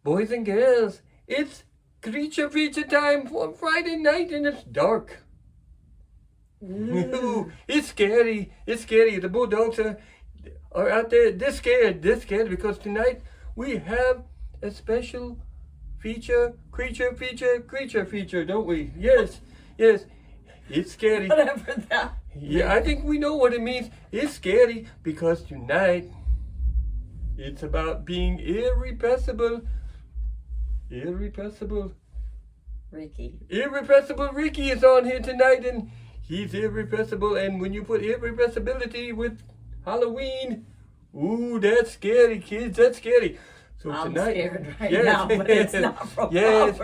boys and girls, it's creature feature time for Friday night and it's dark. Ooh, it's scary. It's scary. The bulldogs are out there. They're scared. They're scared because tonight we have a special creature feature, don't we? Yes, yes. It's scary. Whatever that. Yeah, I think we know what it means. It's scary because tonight it's about being irrepressible. Ricky. Irrepressible Ricky is on here tonight, and he's irrepressible. And when you put irrepressibility with Halloween, ooh, that's scary, kids. That's scary. So I'm tonight, scared right now, but it's not from yes,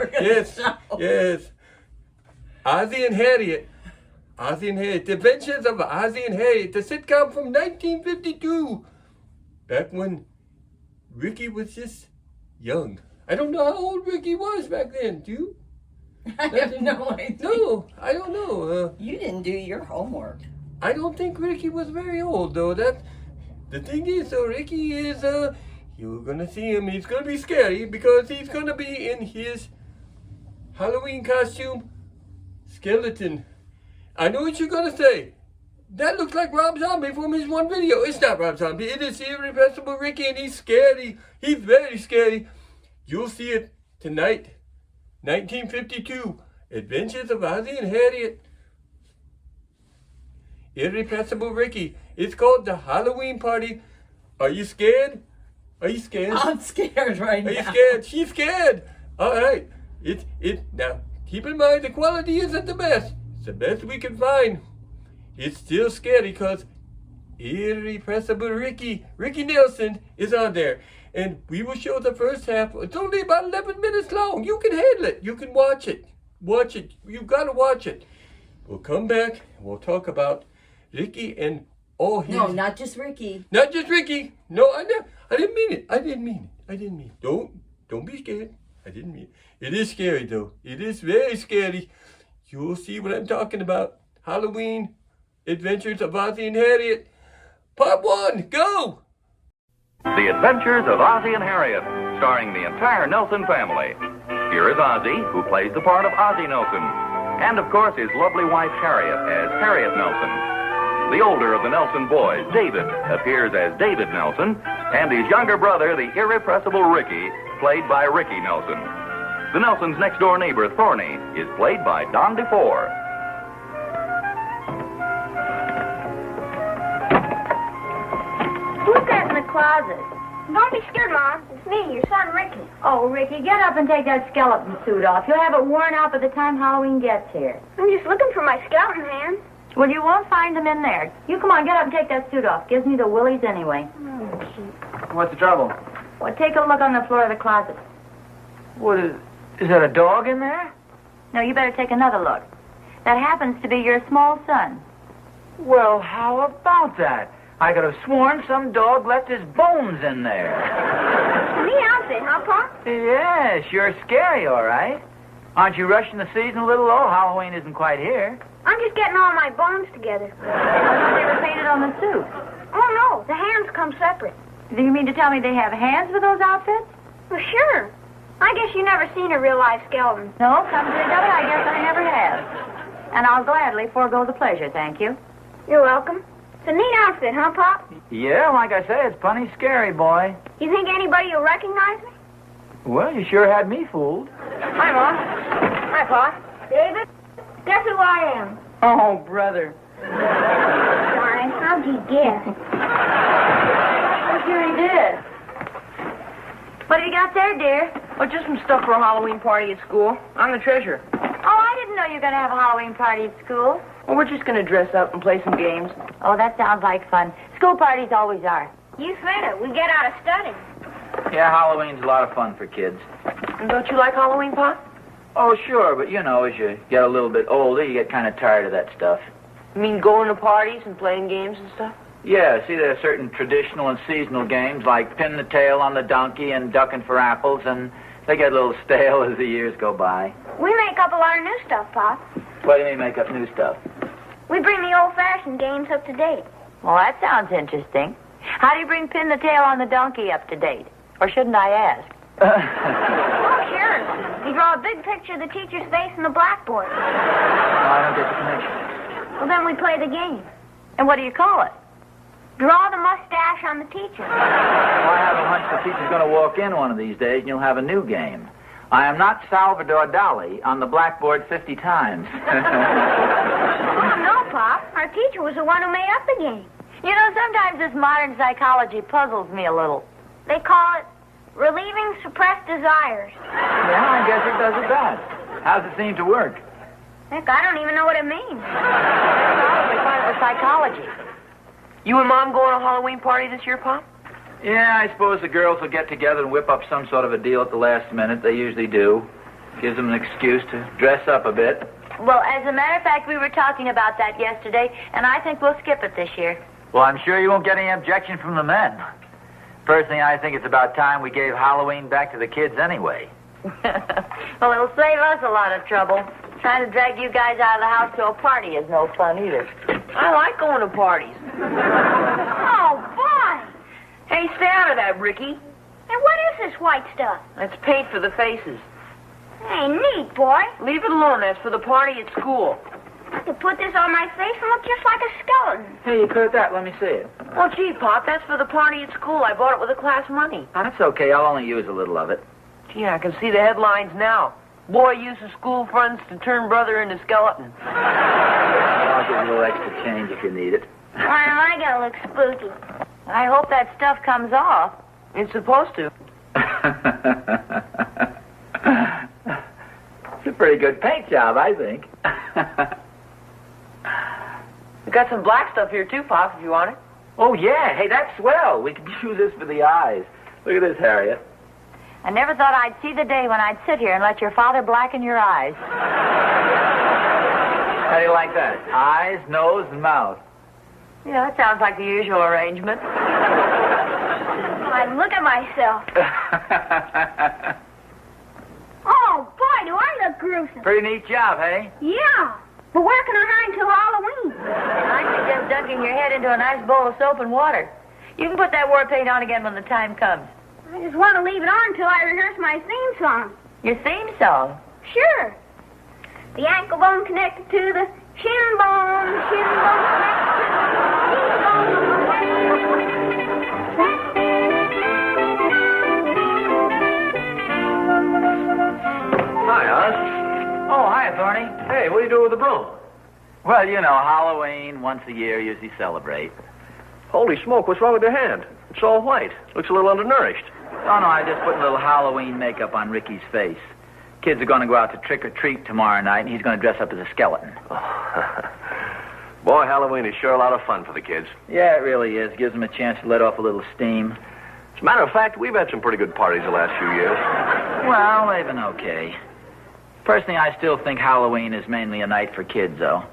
show. yes. Ozzie and Harriet. Ozzie and Harriet. The Adventures of Ozzie and Harriet. The sitcom from 1952. Back when Ricky was just young. I don't know how old Ricky was back then. Do you? I have no idea. No, I don't know. You didn't do your homework. I don't think Ricky was very old, though. The thing is, Ricky is, you're gonna see him. He's gonna be scary because he's gonna be in his Halloween costume, skeleton. I know what you're gonna say. That looks like Rob Zombie from his one video. It's not Rob Zombie. It is irrepressible Ricky, and he's scary. He's very scary. You'll see it tonight. 1952, Adventures of Ozzie and Harriet. Irrepressible Ricky. It's called the Halloween Party. Are you scared? Are you scared? I'm scared right now. Are you scared? She's scared. All right. Now, keep in mind the quality isn't the best. It's the best we can find. It's still scary because irrepressible Ricky Nelson is on there. And we will show the first half. It's only about 11 minutes long. You can handle it. You can watch it. Watch it. You've got to watch it. We'll come back and we'll talk about Ricky and all his... No, not just Ricky. Not just Ricky. No, I didn't mean it. I didn't mean it. Don't be scared. I didn't mean it. It is scary, though. It is very scary. You'll see what I'm talking about. Halloween Adventures of Ozzie and Harriet. Part 1, go! The Adventures of Ozzie and Harriet, starring the entire Nelson family. Here is Ozzie, who plays the part of Ozzie Nelson, and of course his lovely wife Harriet as Harriet Nelson. The older of the Nelson boys, David, appears as David Nelson, and his younger brother, the irrepressible Ricky, played by Ricky Nelson. The Nelsons' next-door neighbor, Thorny, is played by Don DeFore. Who's that in the closet? Don't be scared, Mom. It's me, your son, Ricky. Oh, Ricky, get up and take that skeleton suit off. You'll have it worn out by the time Halloween gets here. I'm just looking for my skeleton hands. Well, you won't find them in there. You come on, get up and take that suit off. Gives me the willies anyway. What's the trouble? Well, take a look on the floor of the closet. What is that a dog in there? No, you better take another look. That happens to be your small son. Well, how about that? I could have sworn some dog left his bones in there. Me outfit, huh, Pop? Yes, you're scary, all right. Aren't you rushing the season a little, though? Halloween isn't quite here. I'm just getting all my bones together. I thought they were painted on the suit. Oh, no, the hands come separate. Do you mean to tell me they have hands with those outfits? Well, sure. I guess you never seen a real-life skeleton. No, come to think of it, I guess I never have. And I'll gladly forego the pleasure, thank you. You're welcome. It's a neat outfit, huh, Pop? Yeah, like I say, it's plenty scary, boy. You think anybody will recognize me? Well, you sure had me fooled. Hi, Mom. Hi, Pop. David, guess who I am? Oh, brother. Darling, how'd you guess? Well, sure he did. What have you got there, dear? Oh, just some stuff for a Halloween party at school. I'm the treasurer. Oh, I didn't know you were going to have a Halloween party at school. Well, we're just going to dress up and play some games. Oh, that sounds like fun. School parties always are. You said it. We get out of study. Yeah, Halloween's a lot of fun for kids. And don't you like Halloween, Pop? Oh, sure, but you know, as you get a little bit older, you get kind of tired of that stuff. You mean going to parties and playing games and stuff? Yeah, see, there are certain traditional and seasonal games like pin the tail on the donkey and ducking for apples, and they get a little stale as the years go by. We make up a lot of new stuff, Pop. What do you mean make up new stuff? We bring the old-fashioned games up to date. Well, that sounds interesting. How do you bring Pin the Tail on the Donkey up to date? Or shouldn't I ask? Oh, sure. You draw a big picture of the teacher's face on the blackboard. I don't get the connection. Well, then we play the game. And what do you call it? Draw the mustache on the teacher. Well, I have a hunch the teacher's going to walk in one of these days and you'll have a new game. I am not Salvador Dali on the blackboard 50 times. Oh, no, Pop. Our teacher was the one who made up the game. You know, sometimes this modern psychology puzzles me a little. They call it relieving suppressed desires. Yeah, I guess it does it best. How's it seem to work? Heck, I don't even know what it means. Probably part of the psychology. You and Mom going to a Halloween party this year, Pop? Yeah, I suppose the girls will get together and whip up some sort of a deal at the last minute. They usually do. Gives them an excuse to dress up a bit. Well, as a matter of fact, we were talking about that yesterday, and I think we'll skip it this year. Well, I'm sure you won't get any objection from the men. Personally, I think it's about time we gave Halloween back to the kids anyway. Well, it'll save us a lot of trouble. Trying to drag you guys out of the house to a party is no fun either. I like going to parties. Oh, boy. Hey, stay out of that, Ricky. And what is this white stuff? That's paint for the faces. Hey, neat, boy. Leave it alone. That's for the party at school. I could put this on my face and look just like a skeleton. Hey, you could have that. Let me see it. Oh, gee, Pop, that's for the party at school. I bought it with the class money. Oh, that's okay. I'll only use a little of it. Gee, I can see the headlines now. Boy uses school funds to turn brother into skeleton. I'll give you a little extra change if you need it. Why am I going to look spooky? I hope that stuff comes off. It's supposed to. It's a pretty good paint job, I think. We got some black stuff here, too, Pop, if you want it. Oh, yeah. Hey, that's swell. We could use this for the eyes. Look at this, Harriet. I never thought I'd see the day when I'd sit here and let your father blacken your eyes. How do you like that? Eyes, nose, and mouth. Yeah, that sounds like the usual arrangement. I look at myself. Oh, boy, do I look gruesome. Pretty neat job, hey? Yeah. But where can I hide until Halloween? I suggest dunking your head into a nice bowl of soap and water. You can put that war paint on again when the time comes. I just want to leave it on until I rehearse my theme song. Your theme song? Sure. The ankle bone connected to the shin bone connected to the Hi, Oz. Oh, hi, Thorny. Hey, what are you doing with the broom? Well, you know, Halloween, once a year, usually celebrate. Holy smoke, what's wrong with your hand? It's all white. Looks a little undernourished. Oh, no, I just put a little Halloween makeup on Ricky's face. Kids are going to go out to trick-or-treat tomorrow night, and he's going to dress up as a skeleton. Boy, Halloween is sure a lot of fun for the kids. Yeah, it really is. Gives them a chance to let off a little steam. As a matter of fact, we've had some pretty good parties the last few years. Well, they've been okay. Personally, I still think Halloween is mainly a night for kids, though.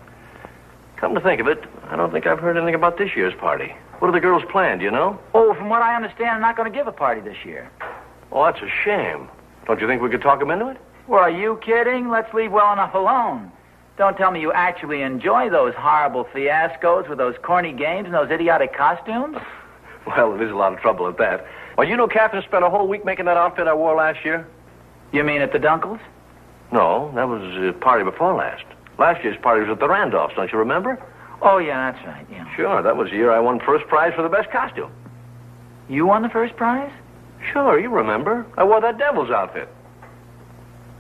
Come to think of it, I don't think I've heard anything about this year's party. What are the girls planned, you know? Oh, from what I understand, I'm not going to give a party this year. Oh, that's a shame. Don't you think we could talk them into it? Well, are you kidding? Let's leave well enough alone. Don't tell me you actually enjoy those horrible fiascos with those corny games and those idiotic costumes. Well, there's a lot of trouble at that. Well, you know Catherine spent a whole week making that outfit I wore last year? You mean at the Dunkles? No, that was the party before last. Last year's party was at the Randolphs, don't you remember? Oh, yeah, that's right, yeah. Sure, that was the year I won first prize for the best costume. You won the first prize? Sure, you remember. I wore that devil's outfit.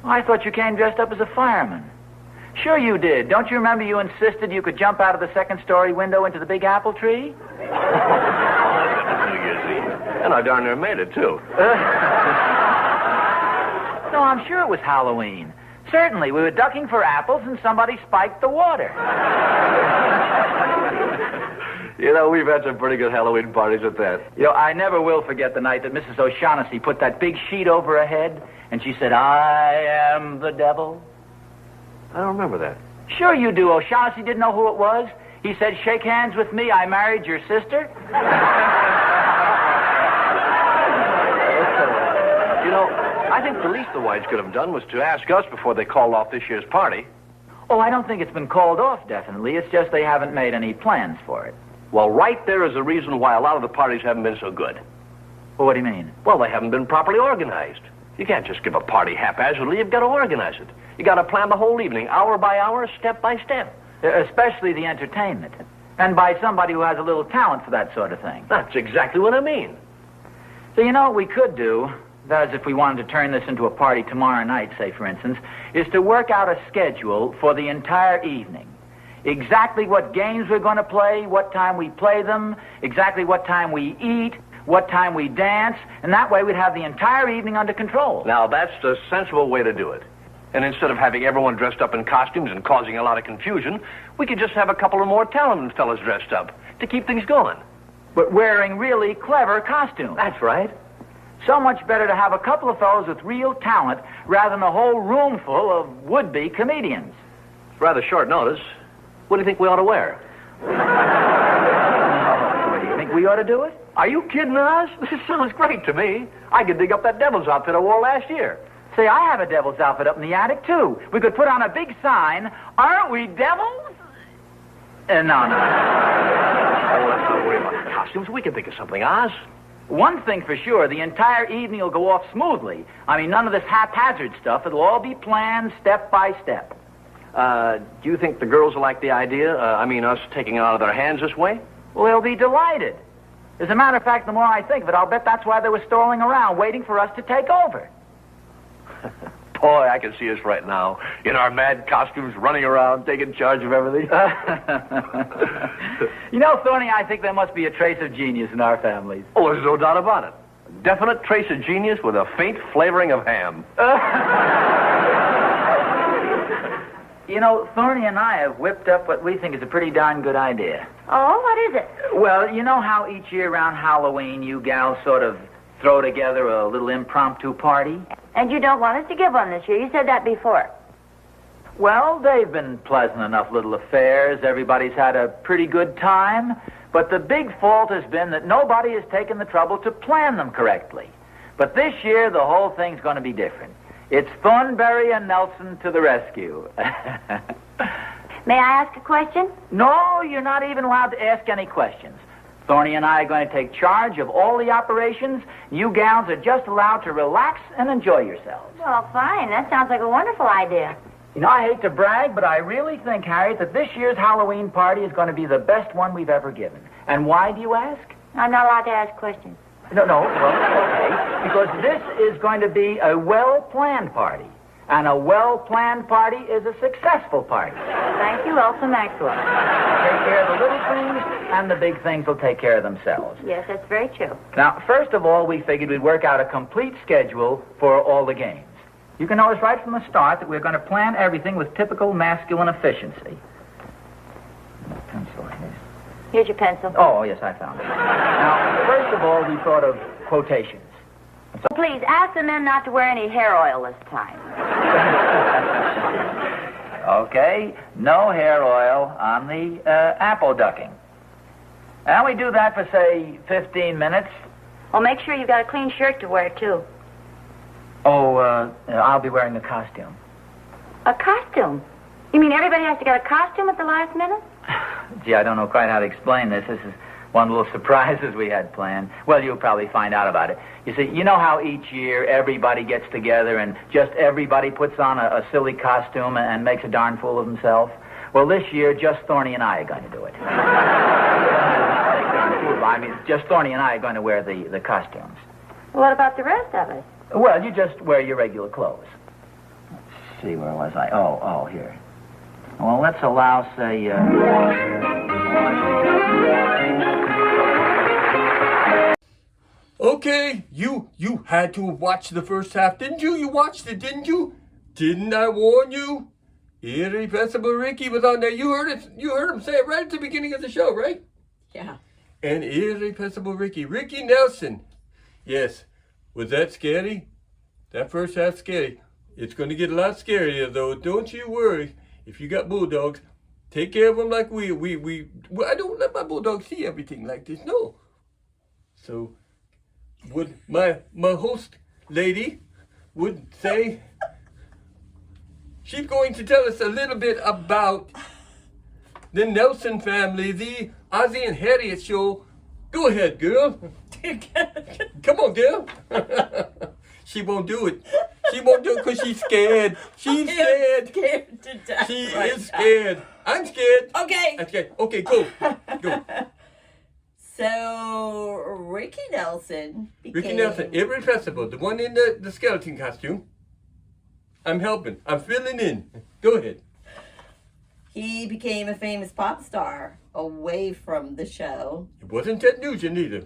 I thought you came dressed up as a fireman. Sure you did. Don't you remember you insisted you could jump out of the second-story window into the big apple tree? And I darn near made it, too. No, I'm sure it was Halloween. Certainly, we were ducking for apples and somebody spiked the water. You know, we've had some pretty good Halloween parties at that. You know, I never will forget the night that Mrs. O'Shaughnessy put that big sheet over her head and she said, "I am the devil." I don't remember that. Sure you do. O'Shaughnessy didn't know who it was. He said, "Shake hands with me. I married your sister." You know, I think the least the Whites could have done was to ask us before they called off this year's party. Oh, I don't think it's been called off, definitely. It's just they haven't made any plans for it. Well, right there is the reason why a lot of the parties haven't been so good. Well, what do you mean? Well, they haven't been properly organized. You can't just give a party haphazardly. You've got to organize it. You got to plan the whole evening, hour by hour, step by step. Especially the entertainment. And by somebody who has a little talent for that sort of thing. That's exactly what I mean. So you know what we could do, that is if we wanted to turn this into a party tomorrow night, say for instance, is to work out a schedule for the entire evening. Exactly what games we're going to play, what time we play them, exactly what time we eat, what time we dance, and that way we'd have the entire evening under control. Now, that's the sensible way to do it. And instead of having everyone dressed up in costumes and causing a lot of confusion, we could just have a couple of more talented fellas dressed up to keep things going. But wearing really clever costumes. That's right. So much better to have a couple of fellows with real talent rather than a whole room full of would-be comedians. It's rather short notice. What do you think we ought to wear? What do you think we ought to do it? Are you kidding us? This sounds great to me. I could dig up that devil's outfit I wore last year. Say, I have a devil's outfit up in the attic, too. We could put on a big sign, "Aren't we devils?" No. Oh, let's not worry about the costumes. We can think of something, Oz. One thing for sure, the entire evening will go off smoothly. I mean, none of this haphazard stuff. It'll all be planned step by step. Do you think the girls will like the idea? Us taking it out of their hands this way? Well, they'll be delighted. As a matter of fact, the more I think of it, I'll bet that's why they were strolling around, waiting for us to take over. Boy, I can see us right now, in our mad costumes, running around, taking charge of everything. You know, Thorny, I think there must be a trace of genius in our families. Oh, there's no doubt about it. A definite trace of genius with a faint flavoring of ham. You know, Thorny and I have whipped up what we think is a pretty darn good idea. Oh, what is it? Well, you know how each year around Halloween you gals sort of throw together a little impromptu party? And you don't want us to give one this year. You said that before. Well, they've been pleasant enough little affairs. Everybody's had a pretty good time. But the big fault has been that nobody has taken the trouble to plan them correctly. But this year, the whole thing's going to be different. It's Thornberry and Nelson to the rescue. May I ask a question? No, you're not even allowed to ask any questions. Thorny and I are going to take charge of all the operations. You gals are just allowed to relax and enjoy yourselves. Well, fine. That sounds like a wonderful idea. You know, I hate to brag, but I really think, Harriet, that this year's Halloween party is going to be the best one we've ever given. And why, do you ask? I'm not allowed to ask questions. No, well, okay. Because this is going to be a well-planned party. And a well-planned party is a successful party. Thank you, Elsa Maxwell. Take care of the little things, and the big things will take care of themselves. Yes, that's very true. Now, first of all, we figured we'd work out a complete schedule for all the games. You can notice right from the start that we're going to plan everything with typical masculine efficiency. Pencil here. Here's your pencil. Oh, yes, I found it. Now, first of all, we thought of quotations. So, please, ask the men not to wear any hair oil this time. Okay, no hair oil on the apple ducking. And we do that for, say, 15 minutes. Well, make sure you've got a clean shirt to wear, too. Oh, I'll be wearing a costume. A costume? You mean everybody has to get a costume at the last minute? Gee, I don't know quite how to explain this. This is one of the little surprises we had planned. Well, you'll probably find out about it. You see, you know how each year everybody gets together and just everybody puts on a silly costume and makes a darn fool of himself? Well, this year, just Thorny and I are going to do it. I mean, just Thorny and I are going to wear the costumes. What about the rest of us? Well, you just wear your regular clothes. Let's see, where was I? Oh, here. Well, let's allow, say, Okay, you had to watch the first half, didn't you? You watched it, didn't you? Didn't I warn you? Irrepressible Ricky was on there. You heard it. You heard him say it right at the beginning of the show, right? Yeah. And Irrepressible Ricky Nelson. Yes. Was that scary? That first half scary. It's going to get a lot scarier, though. Don't you worry. If you got bulldogs, take care of them like we I don't let my bulldogs see everything like this. No. So, would my host lady would say she's going to tell us a little bit about the Nelson family, the Ozzie and Harriet show. Go ahead, girl. Come on, girl. She won't do it. She won't do it because she's scared. She's scared. Scared to death. She right is scared. I'm scared. Okay. I'm scared. Okay, go. Go. So, Ricky Nelson became... Ricky Nelson, irrepressible. The one in the skeleton costume. I'm helping. I'm filling in. Go ahead. He became a famous pop star away from the show. It wasn't Ted Nugent either.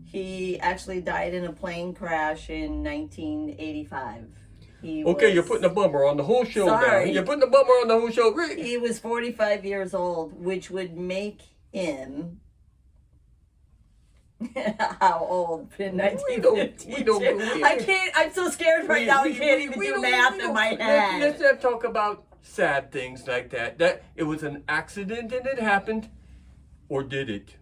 He actually died in a plane crash in 1985. Okay, you're putting a bummer on the whole show Sorry. now. You're putting a bummer on the whole show. Rick. He was 45 years old, which would make him... How old in 1952? I can't, I'm so scared right now, I can't even do math in my head. Let's not talk about sad things like that. That it was an accident and it happened. Or did it?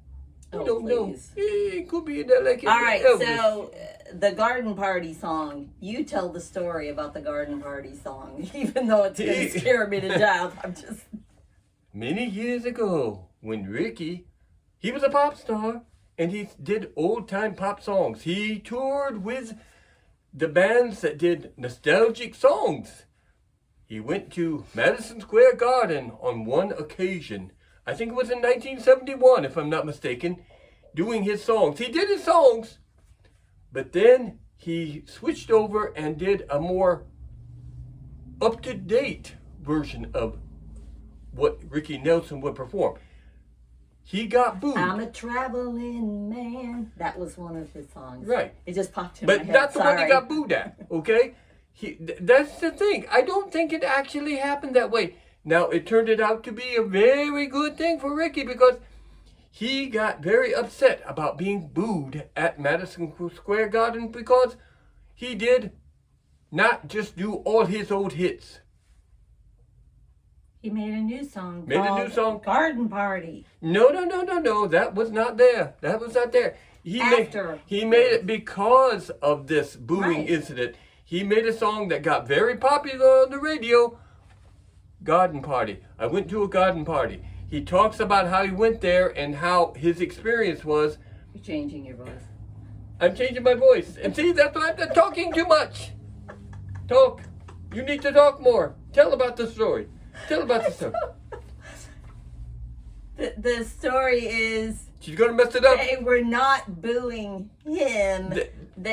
We don't know. It could be like All right, Elvis. so the garden party song. You tell the story about the garden party song, even though it's going to scare me to death. I'm just... Many years ago, when Ricky, he was a pop star, and he did old-time pop songs. He toured with the bands that did nostalgic songs. He went to Madison Square Garden on one occasion. I think it was in 1971, if I'm not mistaken, doing his songs. He did his songs, but then he switched over and did a more up-to-date version of what Ricky Nelson would perform. He got booed. I'm a traveling man. That was one of his songs. Right. It just popped in my head. But that's the one he got booed at, okay? That's the thing. I don't think it actually happened that way. Now, it turned out to be a very good thing for Ricky because he got very upset about being booed at Madison Square Garden because he did not just do all his old hits. He made a new song Made a called new song? Garden Party. No. That was not there. That was not there. He made it because of this booing incident. He made a song that got very popular on the radio. Garden Party. I went to a garden party. He talks about how he went there and how his experience was. You're changing your voice. I'm changing my voice. And see, that's why I'm talking too much. Talk. You need to talk more. Tell about the story. Tell about the story. The story is... She's going to mess it up. They were not booing him.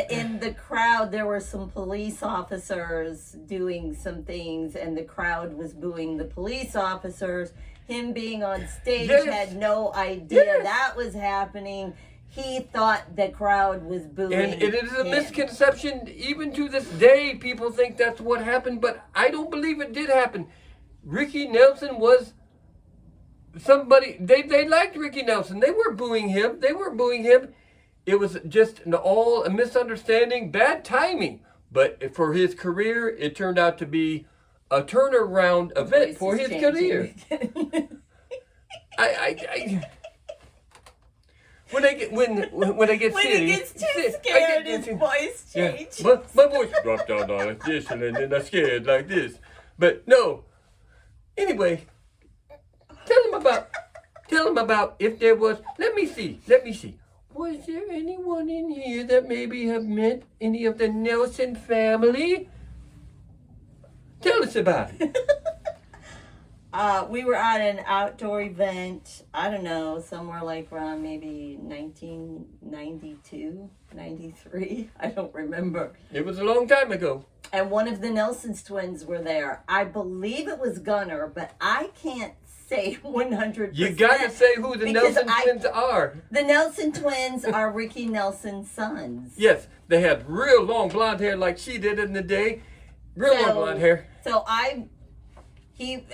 In the crowd, there were some police officers doing some things, and the crowd was booing the police officers. Him being on stage had no idea that was happening. He thought the crowd was booing And it is a misconception. Even to this day, people think that's what happened, but I don't believe it did happen. Ricky Nelson was somebody, they liked Ricky Nelson. They were booing him. It was just a misunderstanding, bad timing. But for his career, it turned out to be a turnaround event for his career. When I get when he gets too scared, his voice changes. My voice dropped down like this, and then I scared like this. But no. Anyway, tell him about if there was. Let me see. Was there anyone in here that maybe have met any of the Nelson family? Tell us about it. We were at an outdoor event, I don't know, somewhere like around maybe 1992, 93. I don't remember. It was a long time ago. And one of the Nelson's twins were there. I believe it was Gunnar, but I can't say 100%. You gotta say who the Nelson twins are. The Nelson twins are Ricky Nelson's sons. Yes, they had real long blonde hair like she did in the day. Long blonde hair. So he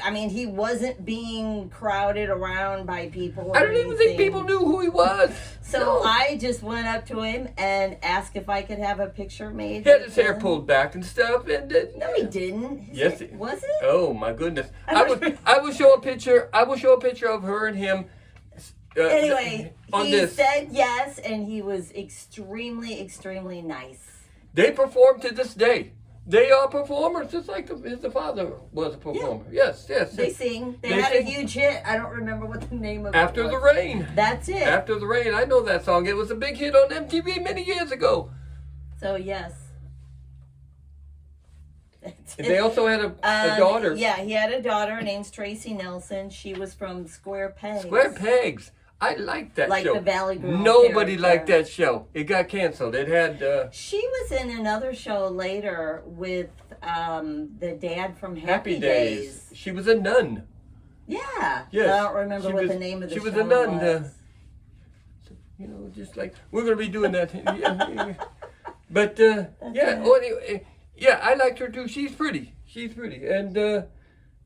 wasn't being crowded around by people. I don't even think people knew who he was. So I just went up to him and asked if I could have a picture made. He had his hair pulled back and stuff. And no, he didn't. Yes, was it? Oh my goodness! I will show a picture. I will show a picture of her and him. Anyway, he said yes, and he was extremely, extremely nice. They perform to this day. They are performers, just like the father was a performer. Yeah. Yes. They sing. They had a huge hit. I don't remember what the name of it was. After the Rain. That's it. After the Rain. I know that song. It was a big hit on MTV many years ago. So, yes. They also had a daughter. Yeah, he had a daughter. Her name's Tracy Nelson. She was from Square Pegs. Square Pegs. I liked that show. Like the Valley Girl Nobody character. liked that show. It got canceled. It had... She was in another show later with the dad from Happy Days. She was a nun. Yeah. Yes. I don't remember what the name of the show was. She was a nun. You know, just like... We're going to be doing that. But, yeah. Oh, anyway, yeah, I liked her too. She's pretty. And,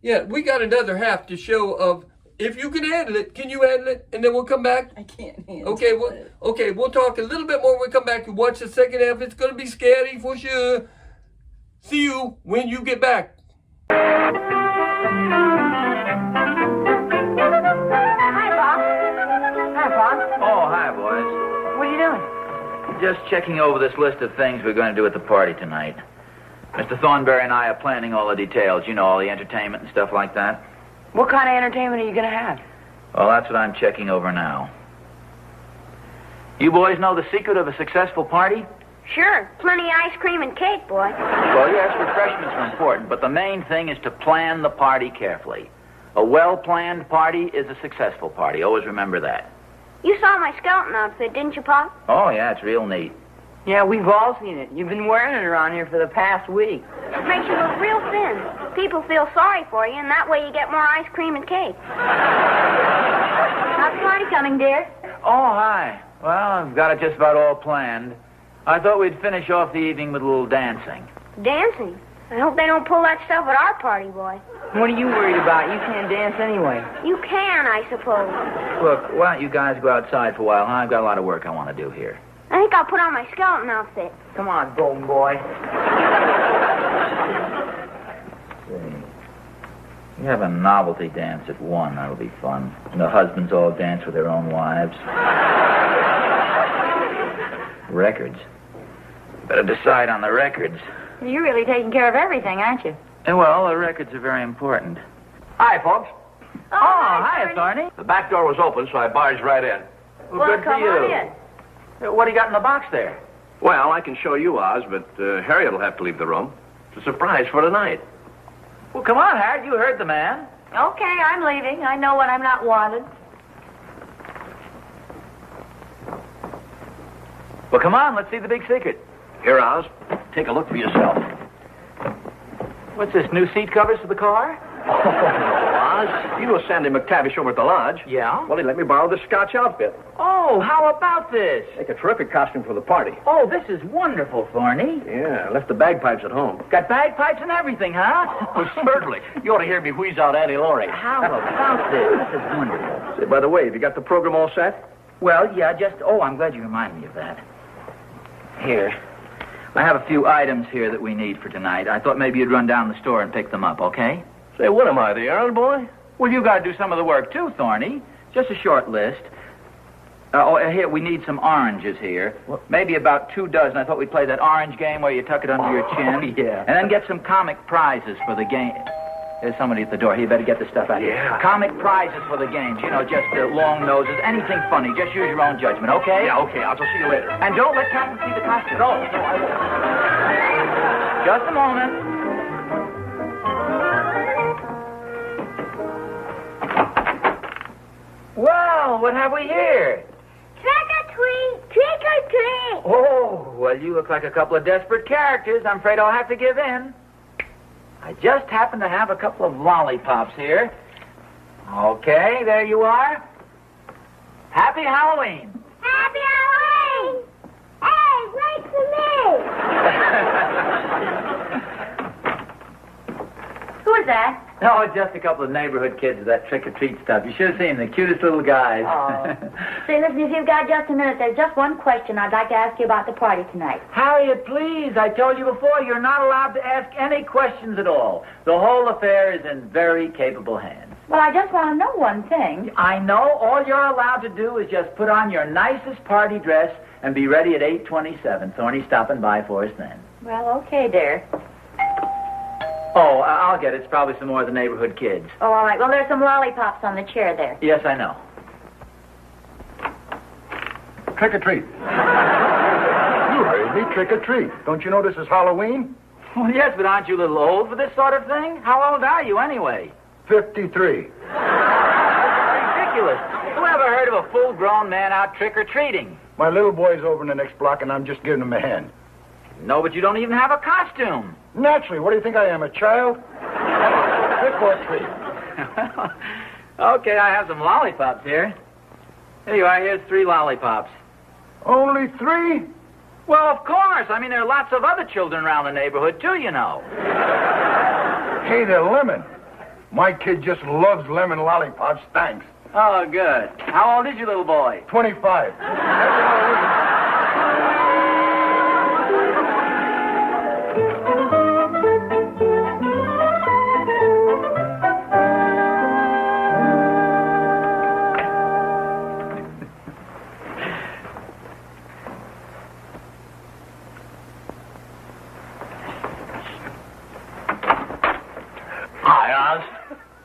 yeah, we got another half to show of... If you can handle it, can you handle it? And then we'll come back. I can't handle it. Okay, we'll talk a little bit more when we come back and watch the second half. It's going to be scary for sure. See you when you get back. Hi, Bob. Hi, Bob. Oh, hi, boys. What are you doing? Just checking over this list of things we're going to do at the party tonight. Mr. Thornberry and I are planning all the details, you know, all the entertainment and stuff like that. What kind of entertainment are you going to have? Well, that's what I'm checking over now. You boys know the secret of a successful party? Sure. Plenty of ice cream and cake, boy. Well, yes, refreshments are important, but the main thing is to plan the party carefully. A well-planned party is a successful party. Always remember that. You saw my skeleton outfit, didn't you, Pop? Oh, yeah, it's real neat. Yeah, we've all seen it. You've been wearing it around here for the past week. It makes you look real thin. People feel sorry for you, and that way you get more ice cream and cake. How's the party coming, dear? Oh, hi. Well, I've got it just about all planned. I thought we'd finish off the evening with a little dancing. Dancing? I hope they don't pull that stuff at our party, boy. What are you worried about? You can't dance anyway. You can, I suppose. Look, why don't you guys go outside for a while, huh? I've got a lot of work I want to do here. I think I'll put on my skeleton outfit. Come on, golden boy. We have a novelty dance at 1. That'll be fun. And the husbands all dance with their own wives. Records. Better decide on the records. You're really taking care of everything, aren't you? Well, the records are very important. Hi, folks. Oh, hi, Thorny. The back door was open, so I barged right in. Well, good for come you. on in. What do you got in the box there? Well, I can show you, Oz, but Harriet will have to leave the room. It's a surprise for tonight. Well, come on, Harriet. You heard the man. Okay, I'm leaving. I know when I'm not wanted. Well, come on. Let's see the big secret. Here, Oz. Take a look for yourself. What's this, new seat covers for the car? Oz, you know Sandy McTavish over at the lodge. Yeah? Well, he let me borrow the Scotch outfit. Oh, how about this? Make a terrific costume for the party. Oh, this is wonderful, Thorny. Yeah, I left the bagpipes at home. Got bagpipes and everything, huh? Oh, certainly. You ought to hear me wheeze out Annie Laurie. How about this? This is wonderful. Say, by the way, have you got the program all set? Well, yeah, I'm glad you reminded me of that. Here. I have a few items here that we need for tonight. I thought maybe you'd run down the store and pick them up, okay? Say, what am I, the errand boy? Well, you got to do some of the work, too, Thorny. Just a short list. Here, we need some oranges here. What? Maybe about 2 dozen. I thought we'd play that orange game where you tuck it under your chin. Oh, yeah. And then get some comic prizes for the game. There's somebody at the door. You better get the stuff out of here. Yeah. Comic prizes for the games. You know, just long noses, anything funny. Just use your own judgment, okay? Yeah, okay. I'll see you later. And don't let Captain see the costume. No, I won't. Just a moment. Well, what have we here? Trick or treat! Trick or treat! Oh, well, you look like a couple of desperate characters. I'm afraid I'll have to give in. I just happen to have a couple of lollipops here. Okay, there you are. Happy Halloween. Happy Halloween! Hey, wait for me! Who is that? No, it's just a couple of neighborhood kids with that trick-or-treat stuff. You should have seen them, the cutest little guys. Say, listen, if you've got just a minute, there's just one question I'd like to ask you about the party tonight. Harriet, please. I told you before, you're not allowed to ask any questions at all. The whole affair is in very capable hands. Well, I just want to know one thing. I know all you're allowed to do is just put on your nicest party dress and be ready at 8:27. Thorny's stopping by for us then. Well, okay, dear. Oh, I'll get it. It's probably some more of the neighborhood kids. Oh, all right. Well, there's some lollipops on the chair there. Yes, I know. Trick or treat. You heard me, trick or treat. Don't you know this is Halloween? Well, yes, but aren't you a little old for this sort of thing? How old are you, anyway? 53. Ridiculous. Who ever heard of a full-grown man out trick-or-treating? My little boy's over in the next block, and I'm just giving him a hand. No, but you don't even have a costume. Naturally. What do you think I am, a child? Trick or treat. Okay, I have some lollipops here. Here you are. Here's 3 lollipops. Only 3? Well, of course. I mean, there are lots of other children around the neighborhood, too, you know. Hey, they're lemon. My kid just loves lemon lollipops. Thanks. Oh, good. How old is your little boy? 25.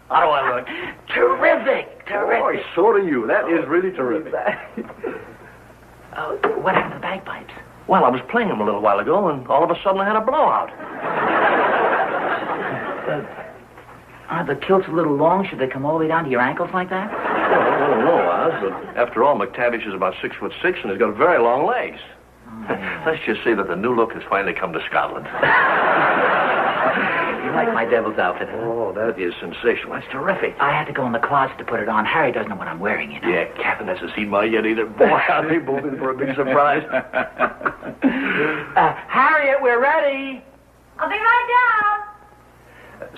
How do I look? Terrific. Boy, so do you. That is really terrific. What happened to the bagpipes? Well, I was playing them a little while ago, and all of a sudden I had a blowout. Are the kilts a little long? Should they come all the way down to your ankles like that? Well, I don't know, Oz, but after all, McTavish is about 6'6" and he's got very long legs. Let's just say that the new look has finally come to Scotland. You like my devil's outfit, huh? Oh, that is sensational. That's terrific. I had to go in the closet to put it on. Harry doesn't know what I'm wearing, you know. Yeah, Catherine hasn't seen mine yet either. Boy, I'll be moving for a big surprise. Harriet, we're ready. I'll be right down.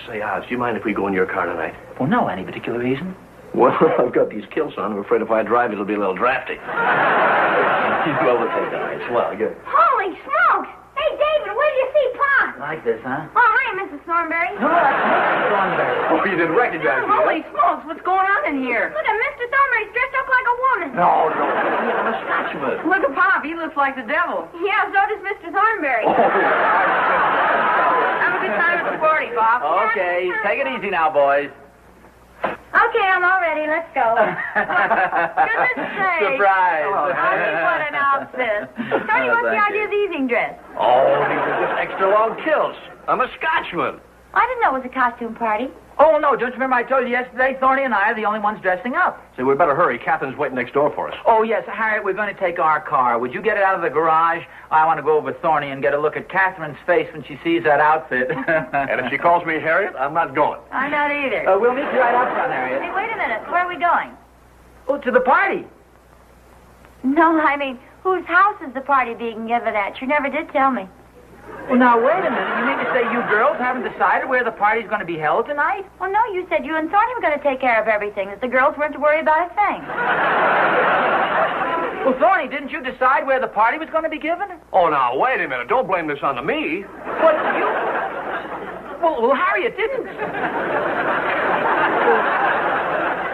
Say, Oz, do you mind if we go in your car tonight? Well, no, any particular reason? Well, I've got these kilts on. I'm afraid if I drive, it'll be a little drafty. Well, we'll take that. Right. Well, good. Holy smokes! Hey, David, where do you see Pop? Like this, huh? Oh, hi, Mrs. Thornberry. Oh, that's Mrs. Thornberry. Oh, you didn't recognize me, Holy smokes, what's going on in here? Look at Mr. Thornberry's dressed up like a woman. No. I'm a Scotchman. Look at Pop, he looks like the devil. Yeah, so does Mr. Thornberry. Have a good time at the party, Pop. Okay, take it easy now, boys. Okay, I'm all ready. Let's go. Goodness sake. Surprise. Honey, what an outfit. Tony, what's the thank idea of the evening dress? Oh, these are just extra long kilts. I'm a Scotchman. I didn't know it was a costume party. Oh, no, don't you remember I told you yesterday, Thorny and I are the only ones dressing up? Say, we better hurry. Catherine's waiting next door for us. Oh, yes, Harriet, we're going to take our car. Would you get it out of the garage? I want to go over with Thorny and get a look at Catherine's face when she sees that outfit. And if she calls me Harriet, I'm not going. I'm not either. We'll meet you right out front, Harriet. Hey, wait a minute. Where are we going? Oh, to the party. No, I mean, whose house is the party being given at? You never did tell me. Well, now, wait a minute. You mean to say you girls haven't decided where the party's going to be held tonight? Well, no, you said you and Thorny were going to take care of everything, that the girls weren't to worry about a thing. Well, Thorny, didn't you decide where the party was going to be given? Oh, now, wait a minute. Don't blame this on me. What, you... Well, Harriet didn't.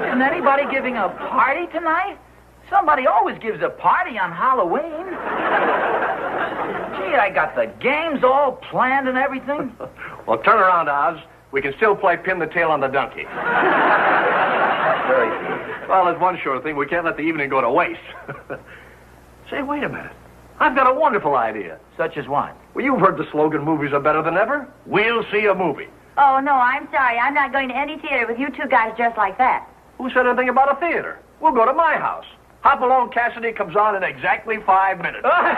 Isn't anybody giving a party tonight? Somebody always gives a party on Halloween. Gee, I got the games all planned and everything. Well, turn around, Oz. We can still play pin the tail on the donkey. Very good. Well, there's one sure thing. We can't let the evening go to waste. Say, wait a minute. I've got a wonderful idea. Such as what? Well, you've heard the slogan, movies are better than ever. We'll see a movie. Oh, no, I'm sorry. I'm not going to any theater with you two guys dressed like that. Who said anything about a theater? We'll go to my house. Hop Along Cassidy comes on in exactly 5 minutes. I'll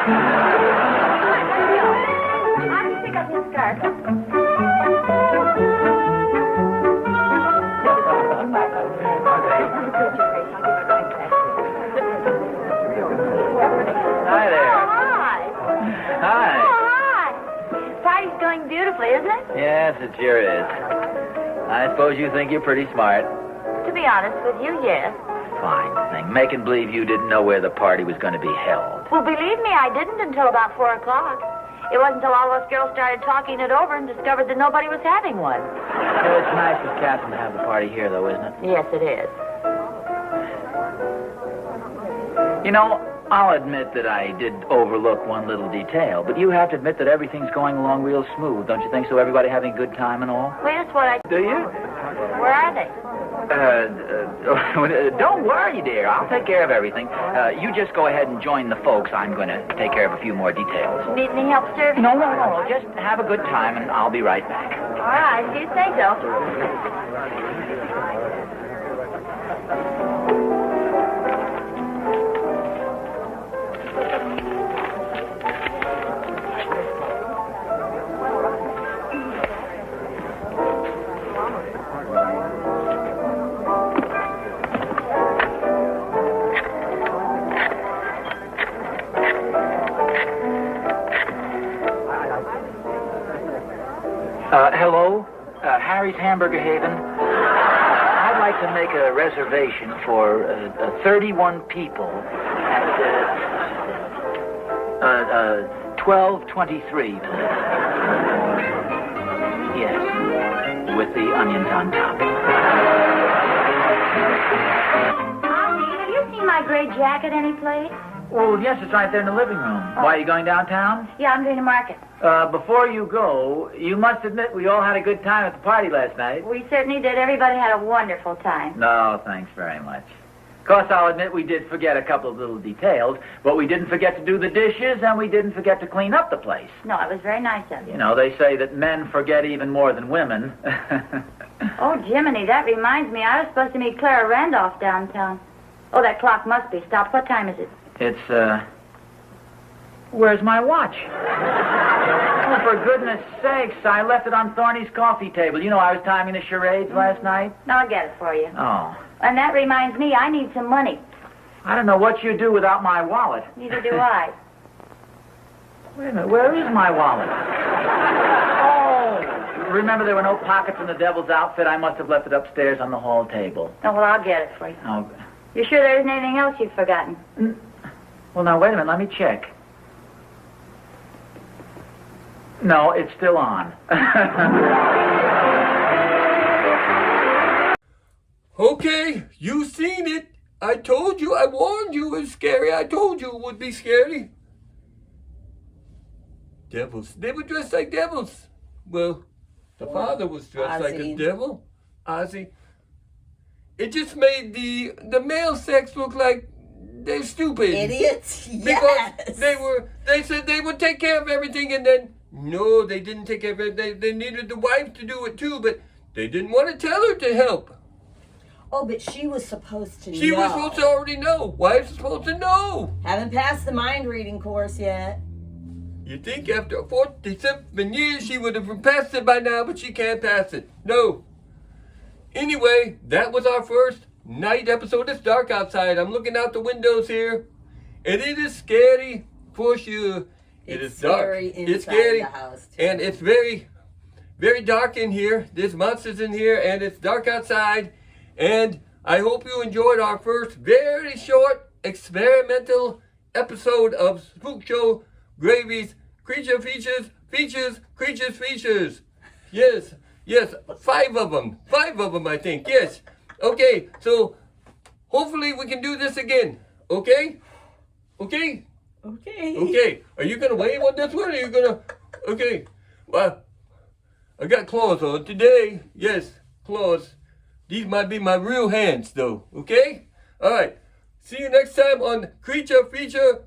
just pick up his skirt. Hi there. Oh, hi. Hi. Oh, hi. Party's going beautifully, isn't it? Yes, it sure is. I suppose you think you're pretty smart. To be honest with you, yes. Fine thing. Making believe you didn't know where the party was going to be held. Well, believe me, I didn't until about 4 o'clock. It wasn't until all us girls started talking it over and discovered that nobody was having one. It's nice of Catherine to have the party here, though, isn't it? Yes, it is. You know, I'll admit that I did overlook one little detail, but you have to admit that everything's going along real smooth, don't you think so? Everybody having a good time and all? Well, that's what I... Do you? Where are they? Don't worry, dear. I'll take care of everything. You just go ahead and join the folks. I'm going to take care of a few more details. Need any help, sir? No. Just have a good time, and I'll be right back. All right, if you say so. Hello? Harry's Hamburger Haven. I'd like to make a reservation for 31 people at 12:23. Yes, with the onions on top. Ozzie, have you seen my gray jacket anyplace? Well, yes, it's right there in the living room. Why, are you going downtown? Yeah, I'm going to market. Before you go, you must admit we all had a good time at the party last night. We certainly did. Everybody had a wonderful time. No, thanks very much. Of course, I'll admit we did forget a couple of little details, but we didn't forget to do the dishes, and we didn't forget to clean up the place. No, it was very nice of you. You know, they say that men forget even more than women. Oh, Jiminy, that reminds me. I was supposed to meet Clara Randolph downtown. Oh, that clock must be stopped. What time is it? It's, where's my watch? Oh, for goodness sakes, I left it on Thorny's coffee table. You know, I was timing the charades last night. No, I'll get it for you. Oh. And that reminds me, I need some money. I don't know what you'd do without my wallet. Neither do I. Wait a minute, where is my wallet? Oh, remember there were no pockets in the devil's outfit? I must have left it upstairs on the hall table. Oh, well, I'll get it for you. Oh. You sure there isn't anything else you've forgotten? Well, now, wait a minute, let me check. No, it's still on. Okay, you seen it. I told you, I warned you it was scary. I told you it would be scary. Devils. They were dressed like devils. Well, the father was dressed like a devil. Ozzie. It just made the male sex look like they're stupid. Idiots? Because Yes. they said they would take care of everything, and then, no, they didn't take care of it. They needed the wife to do it too, but they didn't want to tell her to help. Oh, but she was supposed to know. She was supposed to already know. Wives are supposed to know. Haven't passed the mind reading course yet. You think after 47 years she would have passed it by now, but she can't pass it. No. Anyway, that was our first night episode. It's dark outside. I'm looking out the windows here, and it is scary for sure. It is dark. It's scary, the house too. and it's very, very dark in here. There's monsters in here, and it's dark outside. And I hope you enjoyed our first very short experimental episode of Spook Show Gravy's Creature Features. Yes, 5 of them. 5 of them, I think. Yes. Okay, so hopefully we can do this again. Okay? Okay? Okay. Are you going to wave on this one, or are you going to... Okay. Well, I got claws on today. Yes, claws. These might be my real hands, though. Okay? All right. See you next time on Creature Features.